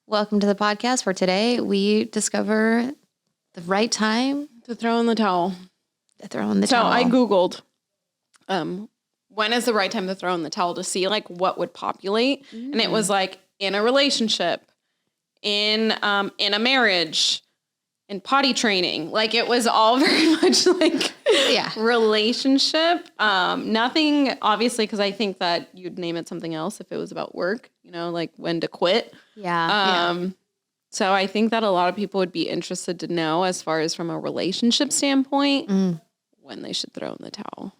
Welcome to the podcast. For today, we discover the right time to throw in the towel. towel. So I Googled, when is the right time to throw in the towel to see like what would populate. And it was like in a relationship, in a marriage, in potty training. Like it was all very much like relationship. Nothing, obviously, because I think that you'd name it something else if it was about work, like when to quit. So I think that a lot of people would be interested to know, as far as from a relationship standpoint, when they should throw in the towel.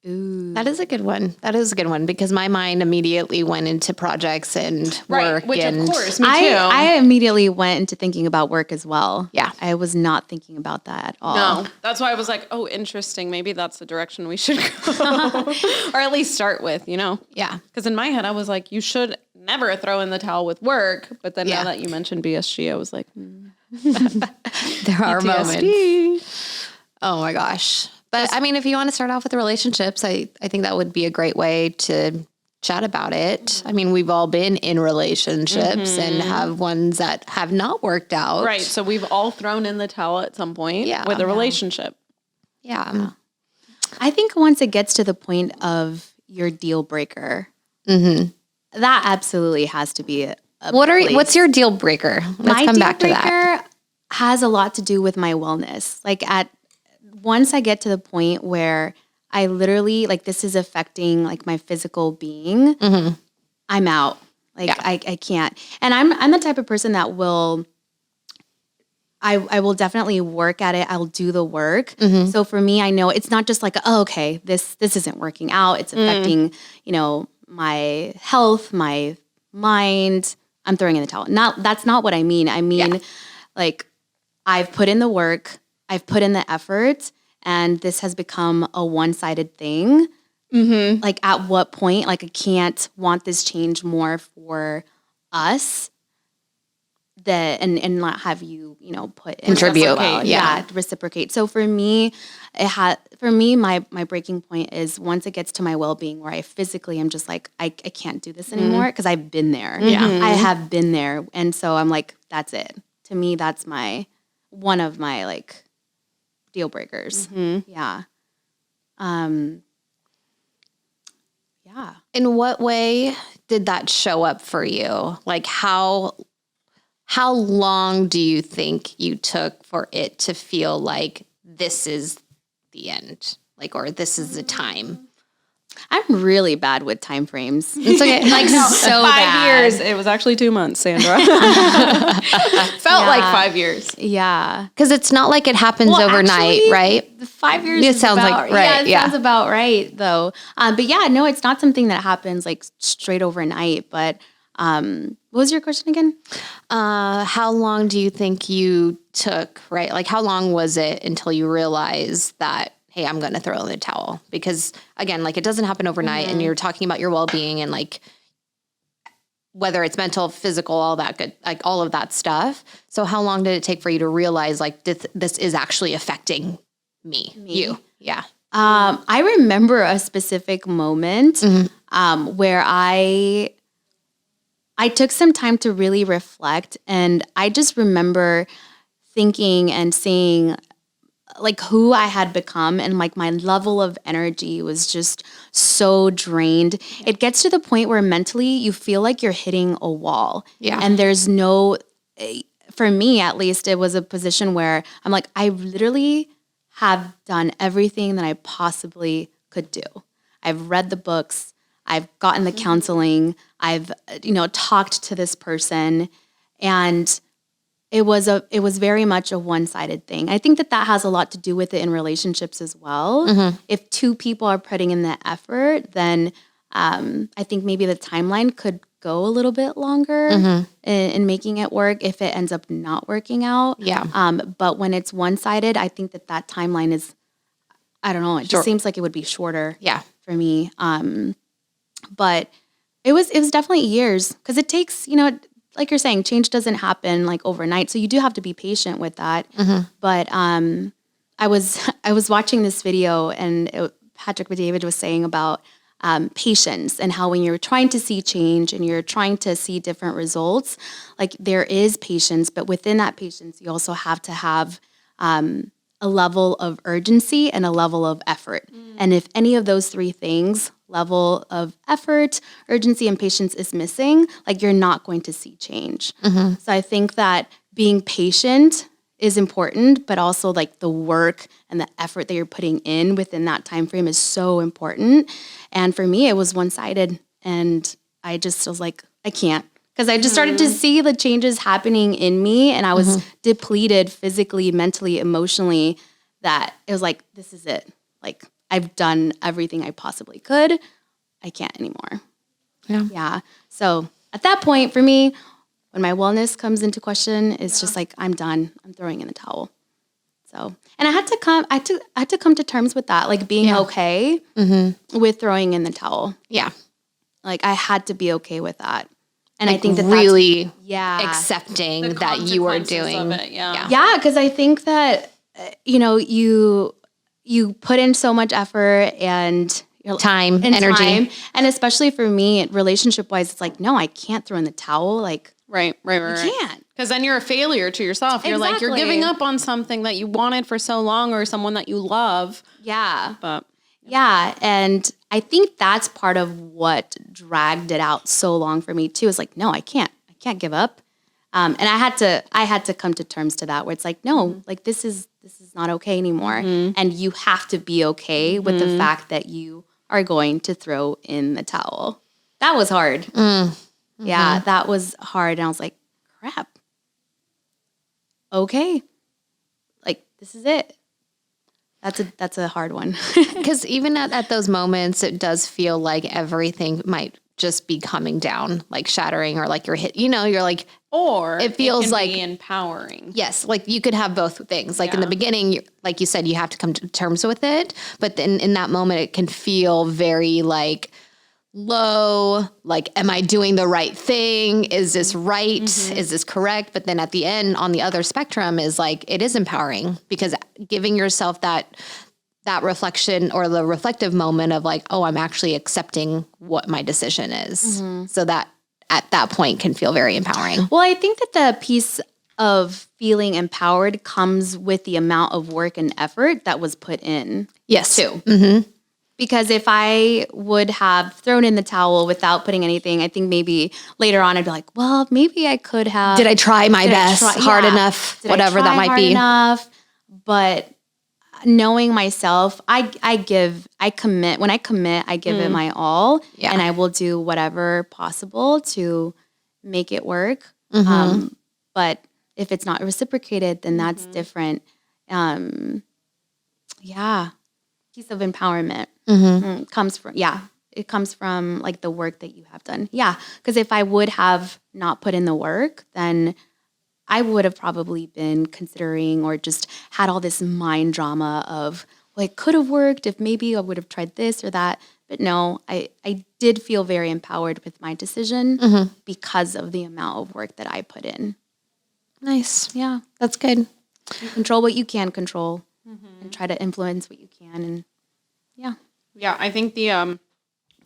Ooh. That is a good one. Because my mind immediately went into projects and work. Which and of course, me too. I immediately went into thinking about work as well. Yeah. I was not thinking about that at all. No, that's why I was like, oh, interesting. Maybe that's the direction we should go. Or at least start with, Yeah. Because in my head, I was like, you should never throw in the towel with work. But then now that you mentioned BSG, I was like, There are moments. Oh my gosh. But I mean, if you want to start off with the relationships, I think that would be a great way to chat about it. I mean, we've all been in relationships and have ones that have not worked out. Right. So we've all thrown in the towel at some point with a relationship. Yeah. I think once it gets to the point of your deal breaker, that absolutely has to be a What's your deal breaker? Let's come back to that. My deal breaker has a lot to do with my wellness. Once I get to the point where I literally, this is affecting, my physical being, I'm out. I can't. And I'm the type of person that I will definitely work at it. I'll do the work. So for me, I know it's not just okay, this isn't working out. It's affecting, my health, my mind. I'm throwing in the towel. That's not what I mean. I mean, I've put in the work. I've put in the effort, and this has become a one-sided thing. At what point, I can't want this change more for us and not have you, put in contribute. Reciprocate. So for me, my breaking point is once it gets to my well-being where I physically am just I can't do this anymore because I've been there. I have been there. And so I'm that's it. To me, that's one of my deal breakers. Yeah. In what way did that show up for you? How long do you think you took for it to feel like this is the end? Or this is the time? I'm really bad with time frames. It's okay. So 5 years. It was actually 2 months, Sandra. Felt like 5 years. Yeah. Because it's not like it happens overnight, actually, right? The 5 years It sounds about, right. Sounds about right, though. But no, it's not something that happens straight overnight. But what was your question again? How long do you think you took, right? How long was it until you realized that, hey, I'm going to throw in the towel? Because again, it doesn't happen overnight and you're talking about your well-being and whether it's mental, physical, all that good, all of that stuff. So how long did it take for you to realize this is actually affecting you? Yeah. I remember a specific moment where I took some time to really reflect, and I just remember thinking and seeing who I had become, and my level of energy was just so drained. Yeah. It gets to the point where mentally you feel like you're hitting a wall. Yeah. And there's for me at least, it was a position where I'm I literally have done everything that I possibly could do. I've read the books, I've gotten the counseling, I've talked to this person, and it was very much a one-sided thing. I think that has a lot to do with it in relationships as well. If two people are putting in the effort, then I think maybe the timeline could go a little bit longer in making it work if it ends up not working out. Yeah. But when it's one-sided, I think that timeline is, I don't know, it just seems like it would be shorter for me. But it was definitely years, because it takes, like you're saying, change doesn't happen overnight. So you do have to be patient with that. But I was watching this video, and Patrick David was saying about patience, and how when you're trying to see change and you're trying to see different results, like there is patience, but within that patience, you also have to have a level of urgency and a level of effort. And if any of those three things, level of effort, urgency, and patience is missing, like you're not going to see change. So I think that being patient is important, but also like the work and the effort that you're putting in within that time frame is so important. And for me, it was one-sided, and I just was like, I can't. Because I just started to see the changes happening in me, and I was depleted physically, mentally, emotionally, that it was like, this is it. Like, I've done everything I possibly could. I can't anymore. Yeah. So at that point, for me, when my wellness comes into question, it's just like, I'm done. I'm throwing in the towel. So, and I had to come to terms with that, like being okay with throwing in the towel. Yeah. Like I had to be okay with that. And Like I think that really that's, accepting The that you were consequences doing. of it, yeah. Yeah, because I think that, you put in so much effort and Time, energy. and especially for me, relationship wise, it's like, no, I can't throw in the towel. Like, Right. can't. Because then you're a failure to yourself. You're like, you're Exactly. giving up on something that you wanted for so long, or someone that you love. yeah. But Yeah, and I think that's part of what dragged it out so long for me too. Is like, no, I can't give up, and I had to come to terms to that, where it's like, no, like this is not okay anymore, and you have to be okay with the fact that you are going to throw in the towel. That was hard. Yeah, that was hard, and I was like, crap. Okay, like this is it. That's a hard one. Because even at those moments, it does feel like everything might just be coming down, like shattering, or like you're hit, you're like, or it feels can like be empowering. yes, like you could have both things. Like in the beginning, like you said, you have to come to terms with it. But then in that moment, it can feel very like low, like, am I doing the right thing? Is this right? Is this correct? But then at the end, on the other spectrum, is like, it is empowering, because giving yourself that reflection, or the reflective moment of like, oh, I'm actually accepting what my decision is. So that at that point can feel very empowering. Well, I think that the piece of feeling empowered comes with the amount of work and effort that was put in. Yes. Too. Because if I would have thrown in the towel without putting anything, I think maybe later on I'd be like, well, maybe I could have. Did I try my Did I best, try- hard yeah. enough, Did I whatever try that might hard be? enough? But knowing myself, I commit. When I commit, I give it my all, Yeah. and I will do whatever possible to make it work. But if it's not reciprocated, then that's different. Yeah, piece of empowerment comes from it comes from like the work that you have done. Yeah, because if I would have not put in the work, then I would have probably been considering, or just had all this mind drama of, well, it could have worked if maybe I would have tried this or that. But no, I did feel very empowered with my decision because of the amount of work that I put in. Nice. Yeah. That's good. You control what you can control and try to influence what you can. And yeah. Yeah, I think the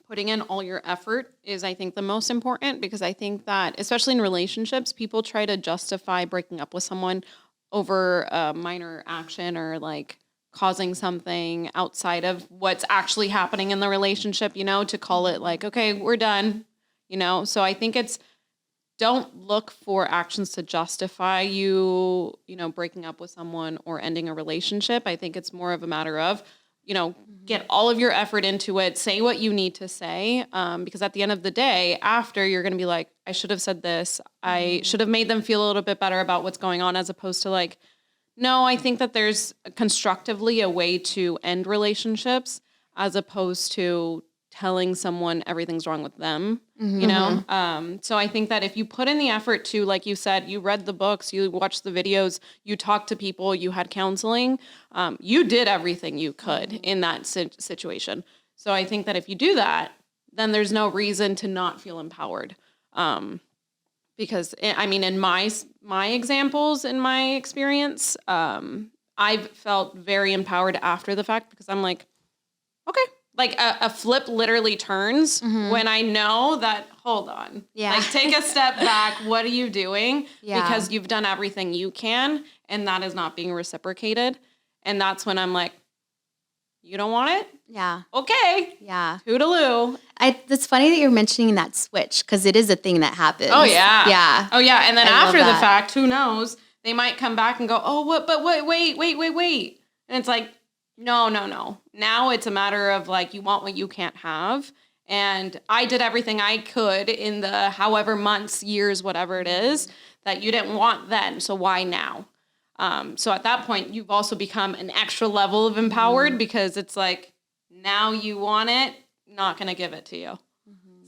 putting in all your effort is, I think, the most important, because I think that, especially in relationships, people try to justify breaking up with someone over a minor action, or like causing something outside of what's actually happening in the relationship, to call it like, okay, we're done, So I think don't look for actions to justify you, breaking up with someone or ending a relationship. I think it's more of a matter of, get all of your effort into it, say what you need to say, because at the end of the day, after, you're going to be like, I should have said this. I should have made them feel a little bit better about what's going on, as opposed to like, no, I think that there's constructively a way to end relationships, as opposed to telling someone everything's wrong with them, So I think that if you put in the effort to, like you said, you read the books, you watched the videos, you talked to people, you had counseling, you did everything you could in that situation. So I think that if you do that, then there's no reason to not feel empowered. Because I mean, in my examples, in my experience, I've felt very empowered after the fact, because I'm like, okay, like a flip literally turns when I know that, hold on. Yeah. Like take a step back. What are you doing? Yeah. Because you've done everything you can and that is not being reciprocated. And that's when I'm like, you don't want it? Yeah. Okay. Yeah. Toodaloo. It's funny that you're mentioning that switch because it is a thing that happens. Oh, yeah. Yeah. Oh, yeah. And then I love after the that. fact, who knows? They might come back and go, oh, what? But wait. And it's like, no. Now it's a matter of like, you want what you can't have. And I did everything I could in the however months, years, whatever it is, that you didn't want then. So why now? So at that point, you've also become an extra level of empowered because it's like, now you want it, not going to give it to you.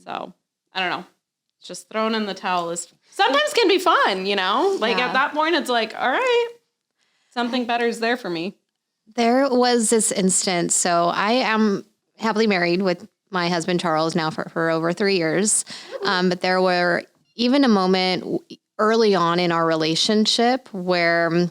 So I don't know. Just throwing in the towel is sometimes can be fun, you know? Like at that point, it's like, all right, something better is there for me. There was this instance. So I am happily married with my husband, Charles, now for over 3 years. But there were even a moment early on in our relationship where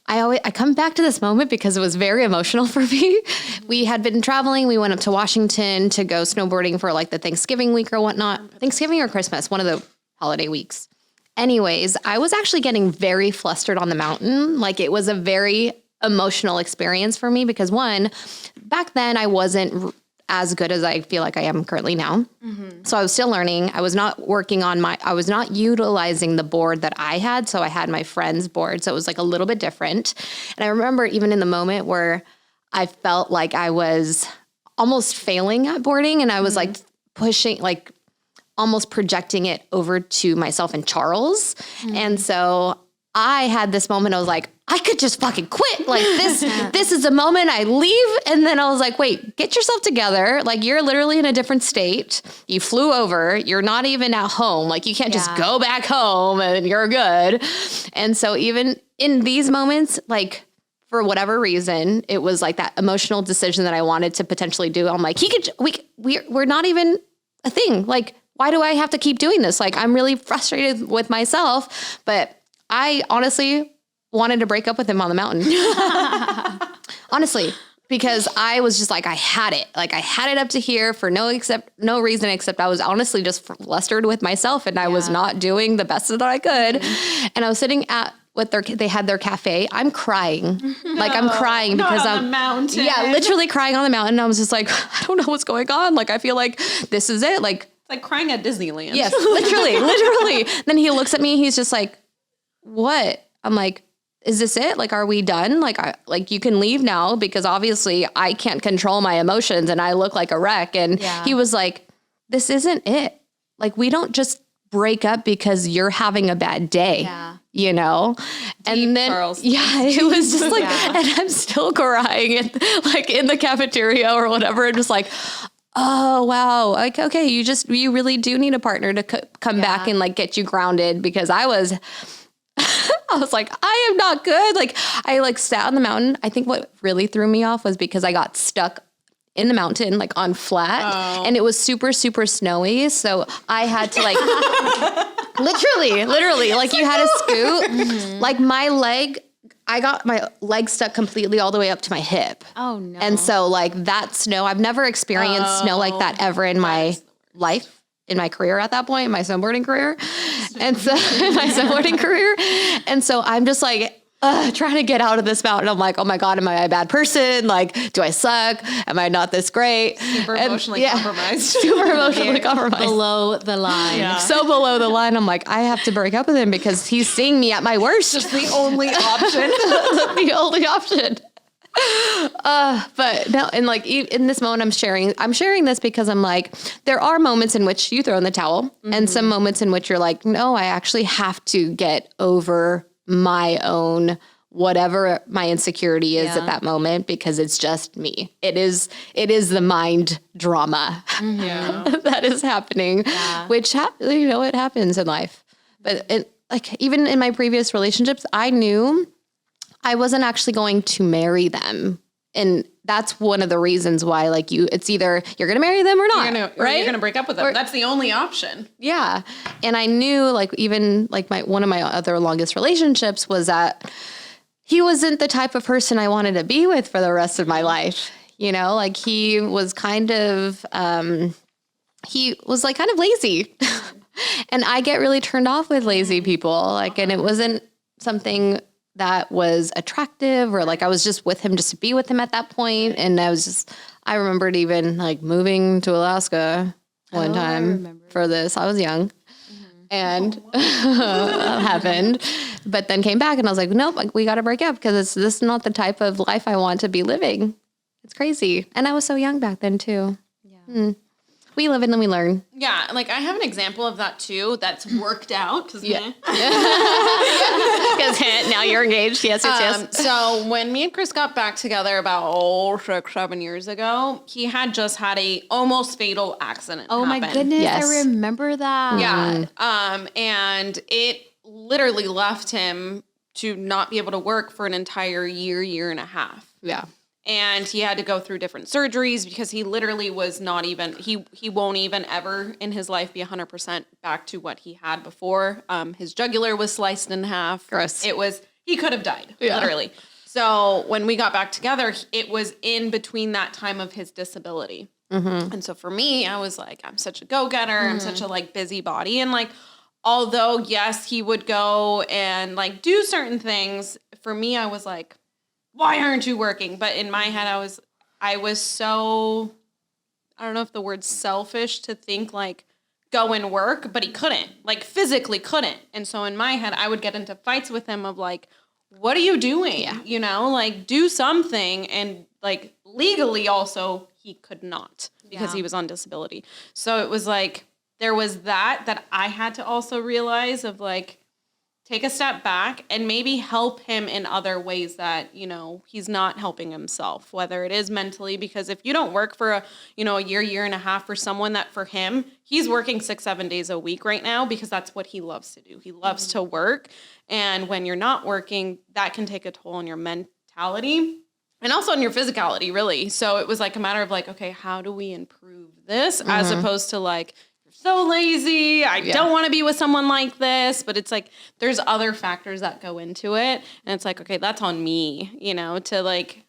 I come back to this moment because it was very emotional for me. We had been traveling. We went up to Washington to go snowboarding for like the Thanksgiving week or whatnot. Thanksgiving or Christmas, one of the holiday weeks. Anyways, I was actually getting very flustered on the mountain. Like it was a very emotional experience for me because one, back then I wasn't as good as I feel like I am currently now. So I was still learning. I was not I was not utilizing the board that I had. So I had my friend's board. So it was like a little bit different. And I remember even in the moment where I felt like I was almost failing at boarding and I was like pushing, like almost projecting it over to myself and Charles. And so I had this moment, I was like, I could just fucking quit. Like this is a moment I leave. And then I was like, wait, get yourself together. Like you're literally in a different state. You flew over. You're not even at home. Like you can't just go back home and you're good. And so even in these moments, like for whatever reason, it was like that emotional decision that I wanted to potentially do. I'm like, we're not even a thing. Like, why do I have to keep doing this? Like, I'm really frustrated with myself, but I honestly wanted to break up with him on the mountain. Honestly, because I was just like, I had it. Like I had it up to here for no reason except I was honestly just flustered with myself and I was not doing the best that I could. And I was sitting at they had their cafe. I'm crying. Like I'm crying because I'm on the mountain. Yeah, literally crying on the mountain. I was just like, I don't know what's going on. Like, I feel like this is it. Like, it's like crying at Disneyland. Yes, literally. Then he looks at me. He's just like, what? I'm like, is this it? Like, are we done? Like you can leave now because obviously I can't control my emotions and I look like a wreck. And he was like, this isn't it. Like, we don't just break up because you're having a bad day, you know? And then, Charles. it was just like, and I'm still crying and like in the cafeteria or whatever. And just like, oh, wow. Like, okay, you really do need a partner to come back and like get you grounded because I was like, I am not good. Like I like sat on the mountain. I think what really threw me off was because I got stuck in the mountain, like on flat and it was super, super snowy. So I had to like literally like you had to scoot like I got my leg stuck completely all the way up to my hip. Oh no. And so like that snow, I've never experienced snow like that ever in my life. In my career at that point, my snowboarding career. And so I'm just like, trying to get out of this mountain. I'm like, oh my God, am I a bad person? Like, do I suck? Am I not this great? Super emotionally compromised. Super emotionally compromised. Below the line. Yeah. So below the line. I'm like, I have to break up with him because he's seeing me at my worst. Just the only option. The only option. But no, and like in this moment I'm sharing this because I'm like, there are moments in which you throw in the towel and some moments in which you're like, no, I actually have to get over my own, whatever my insecurity is at that moment, because it's just me. It is the mind drama that is happening, which, it happens in life. But like, even in my previous relationships, I knew I wasn't actually going to marry them. And that's one of the reasons why, like, it's either you're going to marry them or not, right? You're going to break up with them. That's the only option. Yeah. And I knew, like, even like one of my other longest relationships was that he wasn't the type of person I wanted to be with for the rest of my life. you know, like he was kind of lazy. And I get really turned off with lazy people. Like, and it wasn't something that was attractive or like I was just with him just to be with him at that point. And I remembered even like moving to Alaska one time for this. I was young and that happened, but then came back and I was like, nope, like we got to break up because this is not the type of life I want to be living. It's crazy. And I was so young back then too. Yeah. We live and then we learn. Yeah, like I have an example of that too that's worked out. Because now you're engaged. Yes. So when me and Chris got back together about 7 years ago, he had just had a almost fatal accident. Oh my goodness, yes. I remember that. Yeah, and it literally left him to not be able to work for an entire year and a half. Yeah. And he had to go through different surgeries because he literally was not even, he won't even ever in his life be 100% back to what he had before. His jugular was sliced in half. Gross. He could have died, literally. So when we got back together, it was in between that time of his disability. Mm-hmm. And so for me, I was like, I'm such a go-getter. Mm-hmm. I'm such a like busybody. And like, although yes, he would go and like do certain things, for me, I was like, why aren't you working? But in my head, I was so, I don't know if the word's selfish to think like go and work, but he couldn't, like physically couldn't. And so in my head, I would get into fights with him of like, what are you doing? Yeah. You know, like do something. And like legally also he could not because he was on disability. So it was like, there was that I had to also realize of like, take a step back and maybe help him in other ways that, you know, he's not helping himself, whether it is mentally, because if you don't work for a year and a half for someone that for him, he's working 6-7 days a week right now because that's what he loves to do. He loves to work. And when you're not working, that can take a toll on your mentality and also on your physicality, really. So it was like a matter of like, okay, how do we improve this as opposed to like, so lazy. I don't want to be with someone like this. But it's like, there's other factors that go into it. And it's like, okay, that's on me, you know, to like,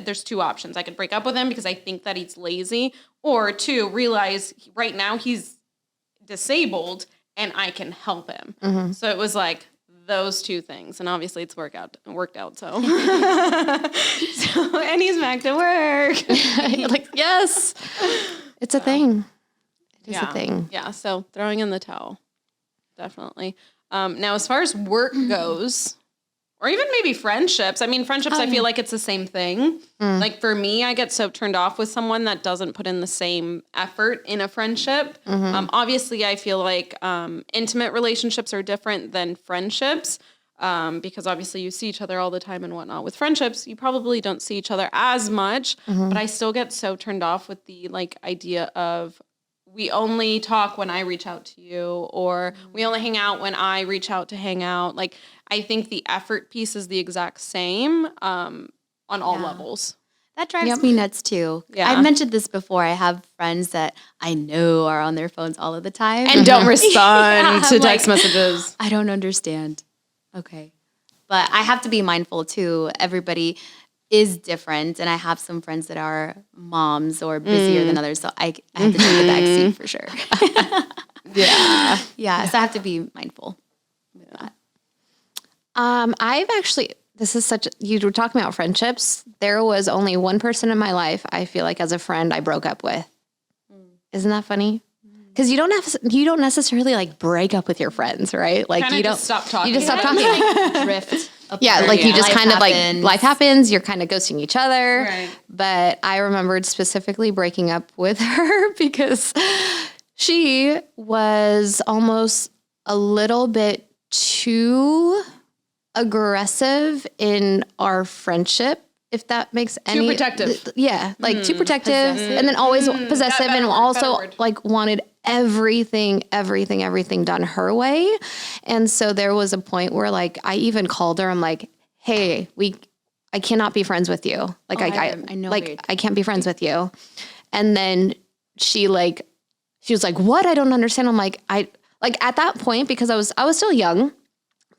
there's two options. I could break up with him because I think that he's lazy, or two, realize right now he's disabled and I can help him. Mm-hmm. So it was like those two things. And obviously it's worked out. So, and he's back to work. Like, yes, it's a thing. It's a thing. Yeah, so throwing in the towel, definitely. Now, as far as work goes, or even maybe friendships, I mean, friendships, I feel like it's the same thing. Like for me, I get so turned off with someone that doesn't put in the same effort in a friendship. Obviously, I feel like intimate relationships are different than friendships because obviously you see each other all the time and whatnot. With friendships, you probably don't see each other as much, but I still get so turned off with the like idea of we only talk when I reach out to you, or we only hang out when I reach out to hang out. Like, I think the effort piece is the exact same on all levels. That drives me nuts too. Yeah. I've mentioned this before. I have friends that I know are on their phones all of the time. And don't respond to text messages. I don't understand. Okay. But I have to be mindful too. Everybody is different, and I have some friends that are moms or busier than others, so I have to take the back seat for sure. Yeah, so I have to be mindful with that. I've actually, you were talking about friendships. There was only one person in my life I feel like as a friend I broke up with. Isn't that funny? Because you don't necessarily like break up with your friends, right? Like kinda you don't stop talking. You just stop talking. Like drift. Yeah, like you just kind of like life happens. You're kind of ghosting each other. Right. But I remembered specifically breaking up with her because she was almost a little bit too aggressive in our friendship. If that makes any... Too protective. Yeah, like too protective. And then always possessive and also like wanted everything done her way. And so there was a point where like I even called her. I'm like, hey, I cannot be friends with you. Like I know like I can't be friends with you. And then she was like, what? I don't understand. I'm like, at that point, because I was still young,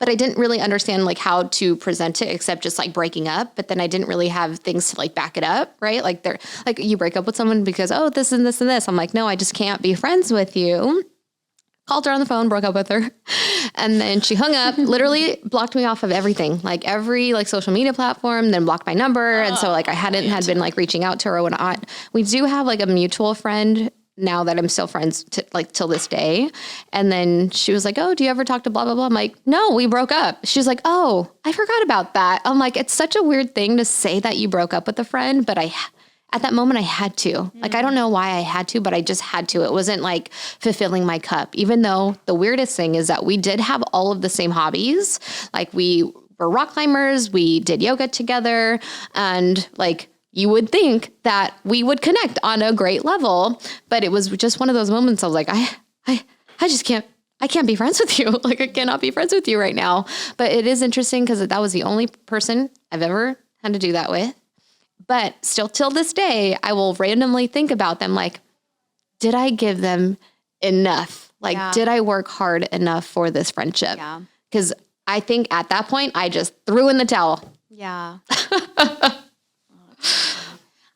but I didn't really understand like how to present it except just like breaking up. But then I didn't really have things to like back it up, right? Like they're like, you break up with someone because, oh, this and this and this. I'm like, no, I just can't be friends with you. Called her on the phone, broke up with her. And then she hung up, literally blocked me off of everything, like every like social media platform, then blocked my number. And so like I had been like reaching out to her or whatnot. We do have like a mutual friend now that I'm still friends like till this day. And then she was like, oh, do you ever talk to blah, blah, blah? I'm like, no, we broke up. She's like, oh, I forgot about that. I'm like, it's such a weird thing to say that you broke up with a friend, but at that moment I had to. Like, I don't know why I had to, but I just had to. It wasn't like fulfilling my cup, even though the weirdest thing is that we did have all of the same hobbies. Like we were rock climbers, we did yoga together, and like, you would think that we would connect on a great level, but it was just one of those moments I was like, I just can't, I can't be friends with you. Like I cannot be friends with you right now. But it is interesting because that was the only person I've ever had to do that with. But still till this day, I will randomly think about them. Like, did I give them enough? Like, did I work hard enough for this friendship? Yeah. Because I think at that point, I just threw in the towel. Yeah.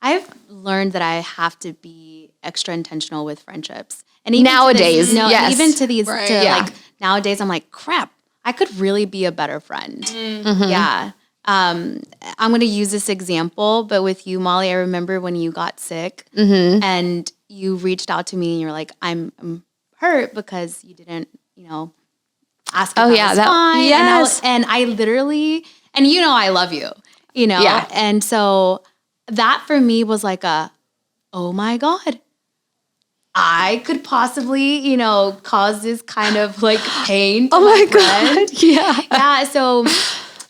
I've learned that I have to be extra intentional with friendships. And even nowadays, yes. Even to these, Right. like nowadays, I'm like, crap, I could really be a better friend. Mm-hmm. Yeah. I'm going to use this example, but with you, Molly, I remember when you got sick and you reached out to me and you're like, I'm hurt because you didn't, ask if I was fine. Yes. And I literally, and I love you, Yeah. And so that for me was like oh my God, I could possibly, cause this kind of like pain to my friend. God. Yeah. Yeah. So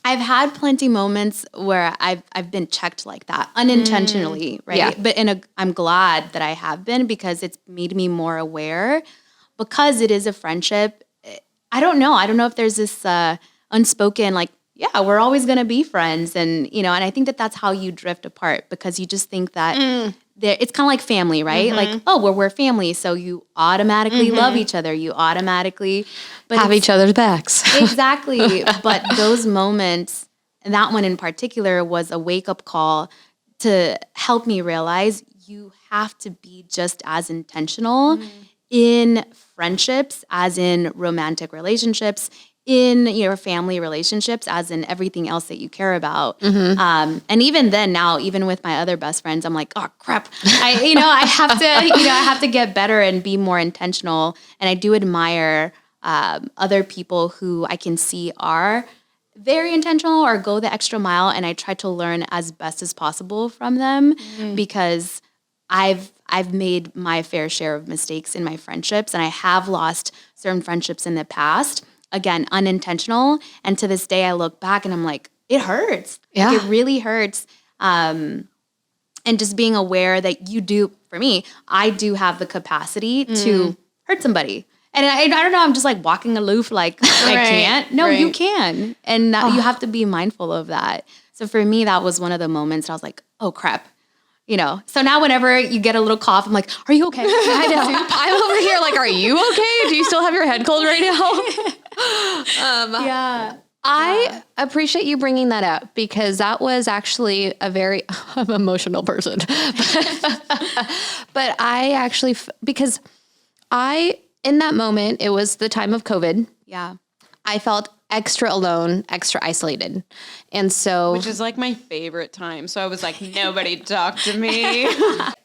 I've had plenty moments where I've been checked like that unintentionally, right? Yeah. But I'm glad that I have been because it's made me more aware because it is a friendship. I don't know. I don't know if there's this unspoken like, yeah, we're always going to be friends. And, and I think that that's how you drift apart because you just think that it's kind of like family, right? Like, oh, we're family. So you automatically love each other. You automatically Have each other's backs. Exactly. But those moments, and that one in particular was a wake-up call to help me realize you have to be just as intentional in friendships as in romantic relationships, in your family relationships as in everything else that you care about. And even then now, even with my other best friends, I'm like, oh crap. I have to get better and be more intentional. And I do admire other people who I can see are very intentional or go the extra mile. And I try to learn as best as possible from them because I've made my fair share of mistakes in my friendships and I have lost certain friendships in the past. Again, unintentional. And to this day, I look back and I'm like, it hurts. Yeah. Like, it really hurts. And just being aware that for me, I do have the capacity to hurt somebody. And I don't know, I'm just like walking aloof like, I can't. No, you can. And you have to be mindful of that. So for me, that was one of the moments I was like, oh, crap. So now whenever you get a little cough, I'm like, are you okay? I know. I'm over here like, are you okay? Do you still have your head cold right now? Yeah. I appreciate you bringing that up because that was actually I'm an emotional person. But I actually, because in that moment, it was the time of COVID. Yeah. I felt extra alone, extra isolated. And so Which is like my favorite time. So I was like, nobody talk to me.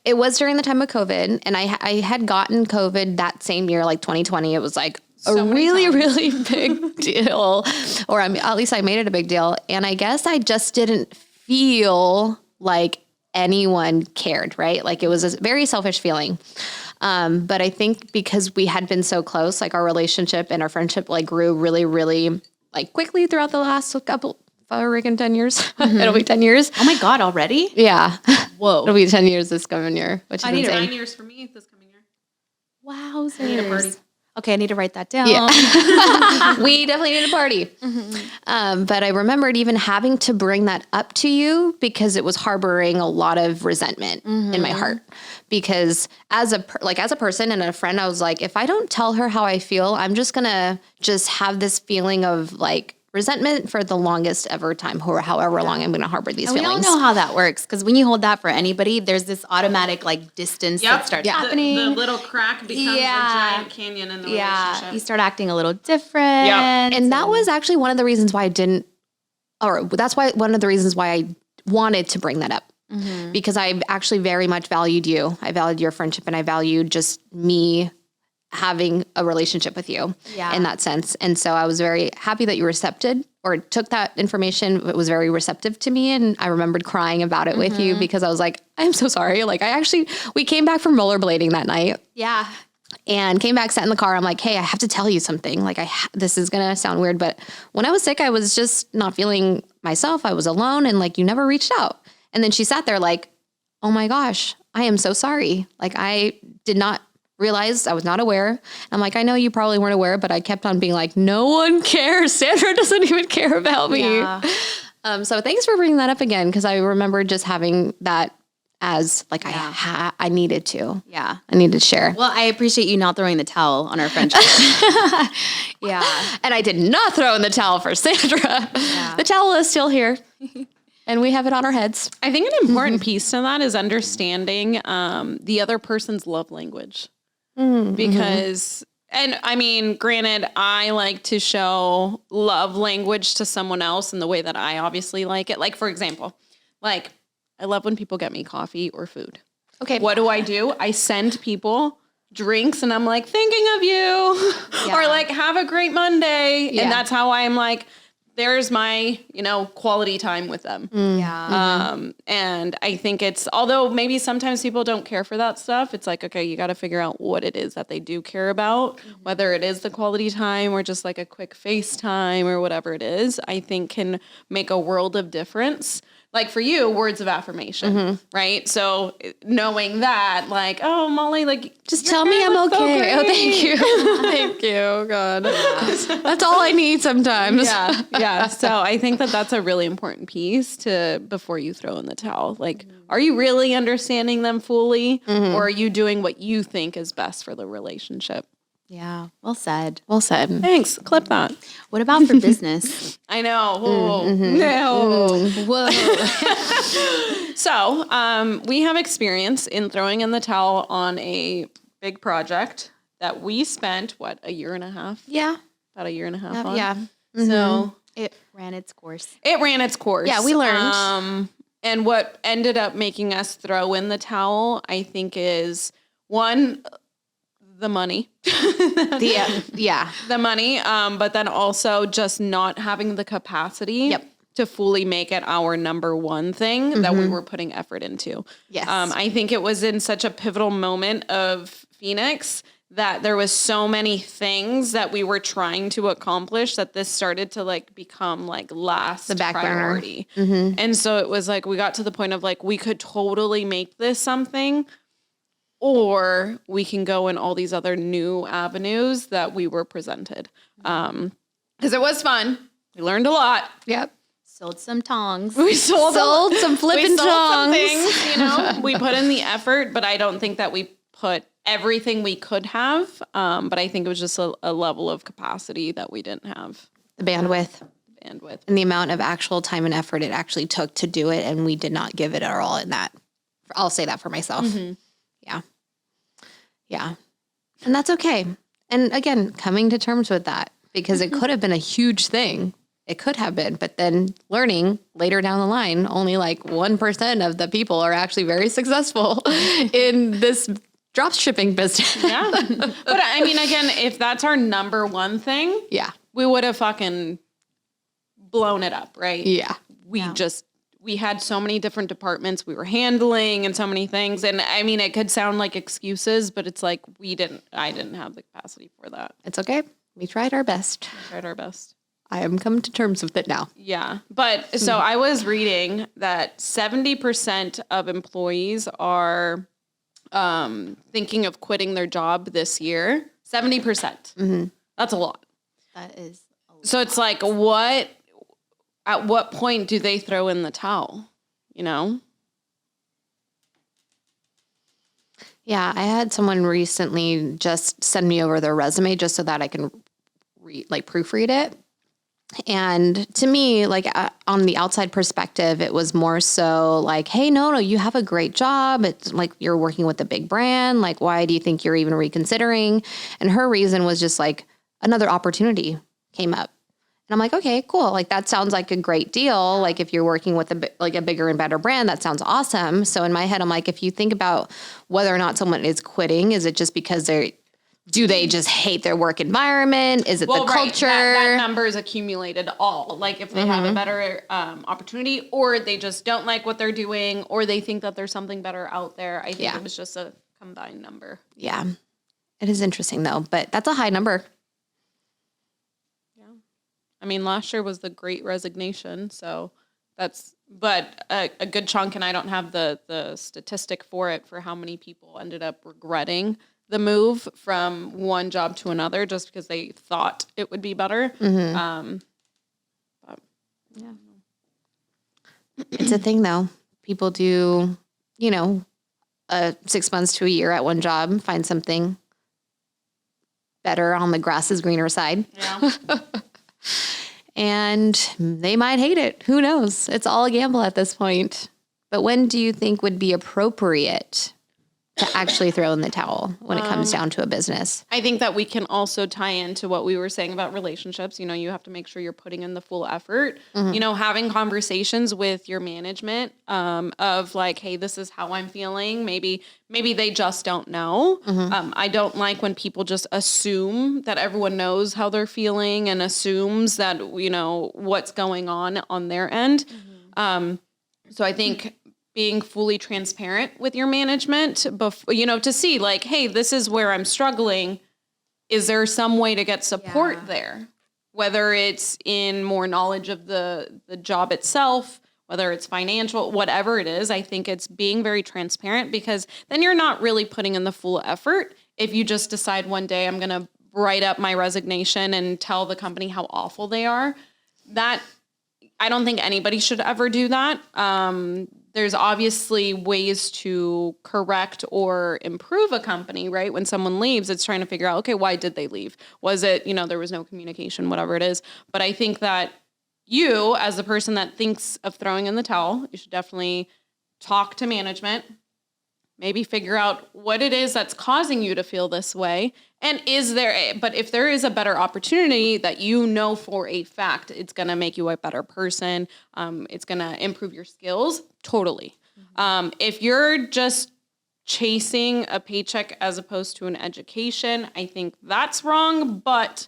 it was during the time of COVID and I had gotten COVID that same year, like 2020. It was like a really, really big deal, or at least I made it a big deal. And I guess I just didn't feel like anyone cared, right? Like it was a very selfish feeling. But I think because we had been so close, like our relationship and our friendship like grew really, really like quickly throughout the last couple, 10 years. It'll be 10 years. Oh my God, already? Yeah. Whoa. It'll be 10 years this coming year, which is I need insane. 9 years for me this coming year. Wowzers. I need a party. Okay, I need to write that down. Yeah. We definitely need a party. But I remembered even having to bring that up to you because it was harboring a lot of resentment in my heart. Because as a person and a friend, I was like, if I don't tell her how I feel, I'm just going to have this feeling of like resentment for the longest ever time, or however long I'm going to harbor these And we feelings. don't know how that works because when you hold that for anybody, there's this automatic like distance that starts happening. The little crack becomes a giant canyon in the relationship. You start acting a little different. Yep. And that was actually one of the reasons why one of the reasons why I wanted to bring that up. Because I actually very much valued you. I valued your friendship, and I valued just me having a relationship with you in that sense. And so I was very happy that you accepted or took that information. It was very receptive to me. And I remembered crying about it with you because I was like, I'm so sorry. Like we came back from rollerblading that night. Yeah. And came back, sat in the car. I'm like, hey, I have to tell you something. Like this is going to sound weird, but when I was sick, I was just not feeling myself. I was alone, and like, you never reached out. And then she sat there like, oh my gosh, I am so sorry. Like I did not realize, I was not aware. And I'm like, I know you probably weren't aware, but I kept on being like, no one cares. Sandra doesn't even care about me. Yeah. So thanks for bringing that up again. Cause I remember just having that as like, I needed to. Yeah. I needed to share. Well, I appreciate you not throwing the towel on our friendship. Yeah. And I did not throw in the towel for Sandra. Yeah. The towel is still here. And we have it on our heads. I think an important piece to that is understanding the other person's love language. Because, and I mean, granted, I like to show love language to someone else in the way that I obviously like it. Like, for example, like I love when people get me coffee or food. Okay. What do? I send people drinks and I'm like, thinking of you or like, have a great Monday. Yeah. And that's how I'm like, there's my, quality time with them. Yeah. And I think although maybe sometimes people don't care for that stuff, it's like, okay, you got to figure out what it is that they do care about, whether it is the quality time or just like a quick FaceTime or whatever it is, I think can make a world of difference. Like for you, words of affirmation, right? So knowing that, like, oh, Molly, like, Just tell me I'm okay. Oh, thank you. Thank you. God. That's all I need sometimes. Yeah. So I think that that's a really important piece before you throw in the towel. Like, are you really understanding them fully, or are you doing what you think is best for the relationship? Yeah. Well said. Well said. Thanks. Clip that. What about for business? I know. Whoa. No. Whoa. So we have experience in throwing in the towel on a big project that we spent, a year and a half? Yeah. About a year and a half on? Yeah. So It ran its course. it ran its course. Yeah, we learned. And what ended up making us throw in the towel, I think, is one, the money. The money. But then also just not having the capacity to fully make it our number one thing that we were putting effort into. Yes. I think it was in such a pivotal moment of Fenix that there was so many things that we were trying to accomplish that this started to like become like last The back burner. priority. And so it was like, we got to the point of like, we could totally make this something, or we can go in all these other new avenues that we were presented. Because it was fun. We learned a lot. Yep. Sold some tongs. We sold some flipping some tongs. things, we put in the effort, but I don't think that we put everything we could have. But I think it was just a level of capacity that we didn't have. The bandwidth And the amount of actual time and effort it actually took to do it. And we did not give it our all in that. I'll say that for myself. Yeah. Yeah. And that's okay. And again, coming to terms with that, because it could have been a huge thing. It could have been, but then learning later down the line, only like 1% of the people are actually very successful in this drop shipping business. Yeah. But I mean, again, if that's our number one thing, Yeah. we would have fucking blown it up, right? Yeah. We had so many different departments we were handling and so many things. And I mean, it could sound like excuses, but it's like I didn't have the capacity for that. It's okay. We tried our best. We tried our best. I am come to terms with it now. Yeah. But so I was reading that 70% of employees are thinking of quitting their job this year. 70%. That's a lot. That is a lot. So it's like, at what point do they throw in the towel? You know? Yeah, I had someone recently just send me over their resume just so that I can proofread it. And to me, like on the outside perspective, it was more so like, hey, no, you have a great job. It's like you're working with a big brand. Like, why do you think you're even reconsidering? And her reason was just like another opportunity came up. And I'm like, okay, cool. Like that sounds like a great deal. Like if you're working with a bigger and better brand, that sounds awesome. So in my head, I'm like, if you think about whether or not someone is quitting, is it just because do they just hate their work environment? Is it the culture? That number is accumulated all. Like if they have a better opportunity, or they just don't like what they're doing, or they think that there's something better out there. I think it was just a combined number. Yeah. It is interesting though, but that's a high number. Yeah. I mean, last year was the Great Resignation. So but a good chunk, and I don't have the statistic for it, for how many people ended up regretting the move from one job to another just because they thought it would be better. But, yeah. It's a thing though. People do, 6 months to a year at one job, find something better on the grass is greener side. Yeah. And they might hate it. Who knows? It's all a gamble at this point. But when do you think would be appropriate to actually throw in the towel when it comes down to a business? I think that we can also tie into what we were saying about relationships. You have to make sure you're putting in the full effort, having conversations with your management of like, hey, this is how I'm feeling. Maybe they just don't know. I don't like when people just assume that everyone knows how they're feeling and assumes that, what's going on their end. So I think being fully transparent with your management, to see like, hey, this is where I'm struggling. Is there some way to get support there? Whether it's in more knowledge of the job itself, whether it's financial, whatever it is, I think it's being very transparent, because then you're not really putting in the full effort. If you just decide one day I'm going to write up my resignation and tell the company how awful they are, that I don't think anybody should ever do that. There's obviously ways to correct or improve a company, right? When someone leaves, it's trying to figure out, okay, why did they leave? Was it, there was no communication, whatever it is. But I think that you, as the person that thinks of throwing in the towel, you should definitely talk to management, maybe figure out what it is that's causing you to feel this way. And but if there is a better opportunity that for a fact, it's going to make you a better person, it's going to improve your skills, totally. If you're just chasing a paycheck as opposed to an education, I think that's wrong. But,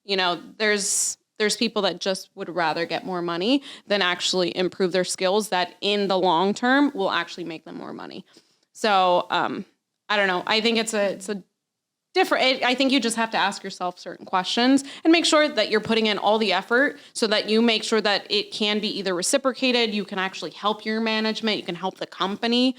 there's people that just would rather get more money than actually improve their skills that in the long term will actually make them more money. So I don't know. I think it's a different. I think you just have to ask yourself certain questions and make sure that you're putting in all the effort so that you make sure that it can be either reciprocated. You can actually help your management. You can help the company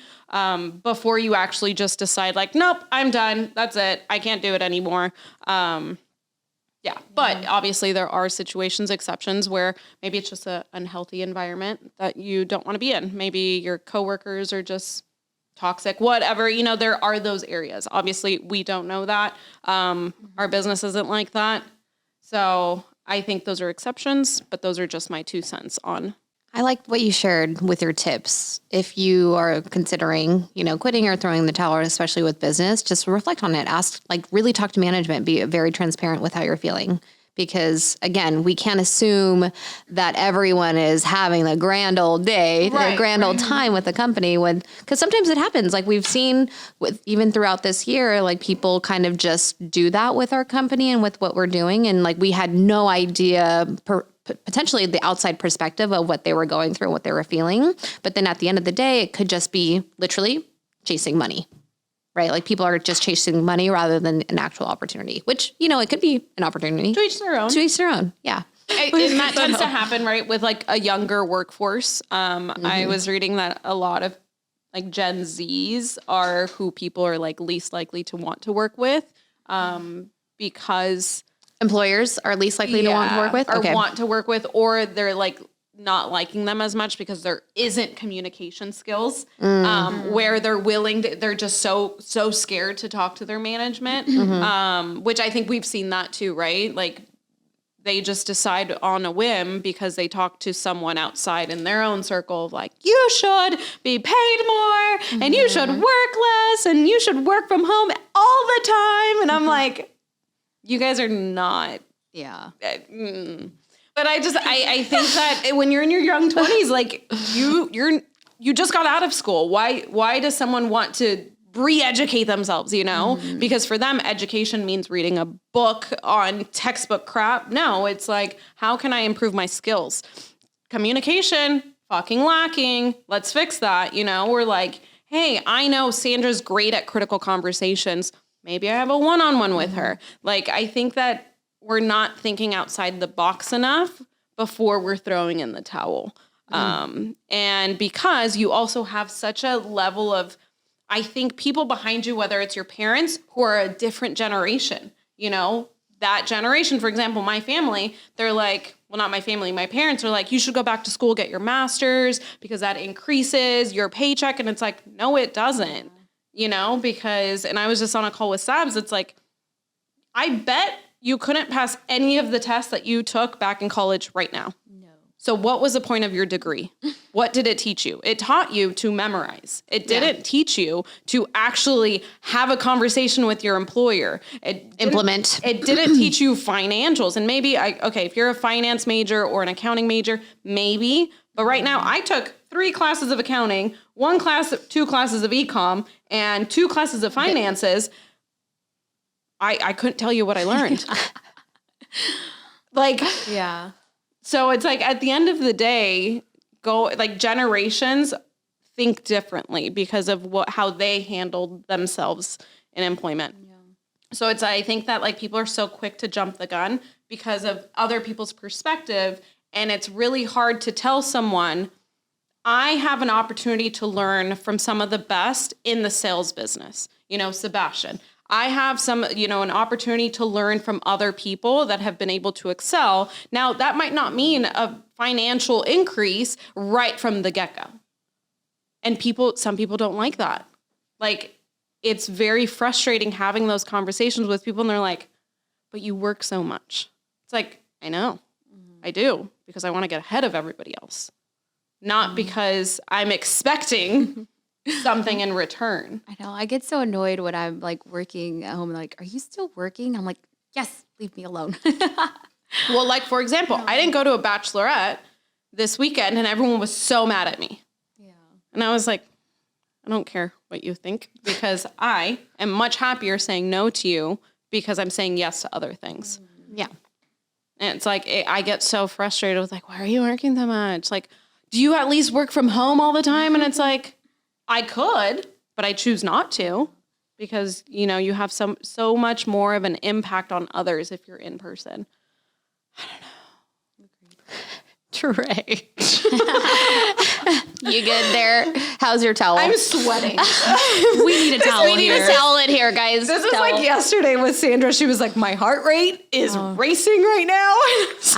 before you actually just decide like, nope, I'm done. That's it. I can't do it anymore. Yeah. But obviously there are exceptions where maybe it's just an unhealthy environment that you don't want to be in. Maybe your coworkers are just toxic, whatever, there are those areas. Obviously, we don't know that. Our business isn't like that. So I think those are exceptions, but those are just my 2 cents on. I like what you shared with your tips. If you are considering, quitting or throwing the towel, especially with business, just reflect on it. Really talk to management. Be very transparent with how you're feeling. Because again, we can't assume that everyone is having a grand old day, a grand old time with the company because sometimes it happens. Like we've seen even throughout this year, like people kind of just do that with our company and with what we're doing. And like, we had no idea potentially the outside perspective of what they were going through, what they were feeling. But then at the end of the day, it could just be literally chasing money. Right? Like people are just chasing money rather than an actual opportunity, which, it could be an opportunity. To each their own. Yeah. And that tends to happen, right, with like a younger workforce. I was reading that a lot of like Gen Zs are who people are like least likely to want to work with because employers are least likely to want to work with? Or want to work with, or they're like not liking them as much because there isn't communication skills where they're just so scared to talk to their management, which I think we've seen that too, right? Like they just decide on a whim because they talk to someone outside in their own circle of like, you should be paid more and you should work less and you should work from home all the time. And I'm like, you guys are not. Yeah. But I think that when you're in your young 20s, like you just got out of school. Why does someone want to re-educate themselves, you know? Because for them, education means reading a book on textbook crap. No, it's like, how can I improve my skills? Communication, fucking lacking. Let's fix that, you know? We're like, hey, I know Sandra's great at critical conversations. Maybe I have a one-on-one with her. Like, I think that we're not thinking outside the box enough before we're throwing in the towel. And because you also have such a level of, I think, people behind you, whether it's your parents who are a different generation, you know, that generation, for example, my family, they're like, well, not my family, my parents are like, you should go back to school, get your master's because that increases your paycheck. And it's like, no, it doesn't, you know, because, and I was just on a call with Sabs. It's like, I bet you couldn't pass any of the tests that you took back in college right now. So what was the point of your degree? What did it teach you? It taught you to memorize. It didn't teach you to actually have a conversation with your employer. Implement. It didn't teach you financials. And maybe, if you're a finance major or an accounting major, maybe. But right now, I took 3 classes of accounting, 2 classes of ecom, and 2 classes of finances. I couldn't tell you what I learned. Yeah. So it's like at the end of the day, generations think differently because of how they handled themselves in employment. Yeah. So I think that like people are so quick to jump the gun because of other people's perspective. And it's really hard to tell someone, I have an opportunity to learn from some of the best in the sales business. You know, Sebastian. I have an opportunity to learn from other people that have been able to excel. Now, that might not mean a financial increase right from the get-go. And some people don't like that. Like, it's very frustrating having those conversations with people and they're like, but you work so much. It's like, I know, I do, because I want to get ahead of everybody else. Not because I'm expecting something in return. I know. I get so annoyed when I'm like working at home and like, are you still working? I'm like, yes, leave me alone. Well, like, for example, I didn't go to a bachelorette this weekend and everyone was so mad at me. Yeah. And I was like, I don't care what you think because I am much happier saying no to you because I'm saying yes to other things. Yeah. And it's like, I get so frustrated with like, why are you working so much? Like, do you at least work from home all the time? And it's like, I could, but I choose not to because, you know, you have so much more of an impact on others if you're in person. I don't know. Trey. You good there? How's your towel? I'm sweating. We need a towel We need a towel in here, guys. This is like yesterday with Sandra. She was like, my heart rate is racing right now.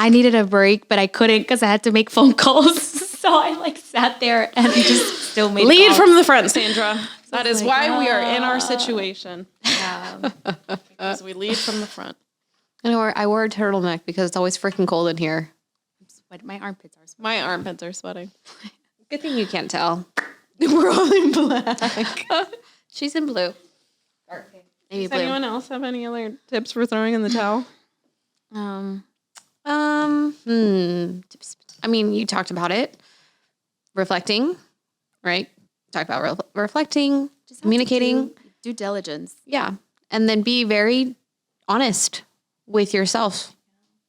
I needed a break, but I couldn't because I had to make phone calls. So I like sat there and just still made Lead calls. from the front, Sandra. That is why we are in our situation. Yeah. Because we lead from the front. I wore a turtleneck because it's always freaking cold in here. My armpits are sweating. My armpits are sweating. Good thing you can't tell. We're all in black. She's in blue. Or maybe Does blue. anyone else have any other tips for throwing in the towel? I mean, you talked about it. Reflecting, right? Talk about reflecting, Just have to communicating. do due diligence. Yeah. And then be very honest with yourself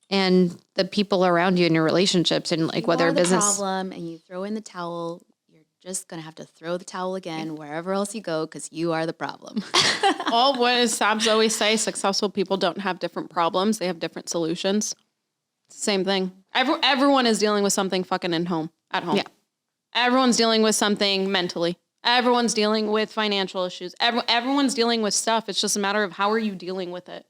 and the people around you in your relationships and like whether you are the business. problem and you throw in the towel, you're just going to have to throw the towel again wherever else you go because you are the problem. All what does Sabs always say, successful people don't have different problems. They have different solutions. It's the same thing. Everyone is dealing with something fucking at home. Yeah. Everyone's dealing with something mentally. Everyone's dealing with financial issues. Everyone's dealing with stuff. It's just a matter of how are you dealing with it.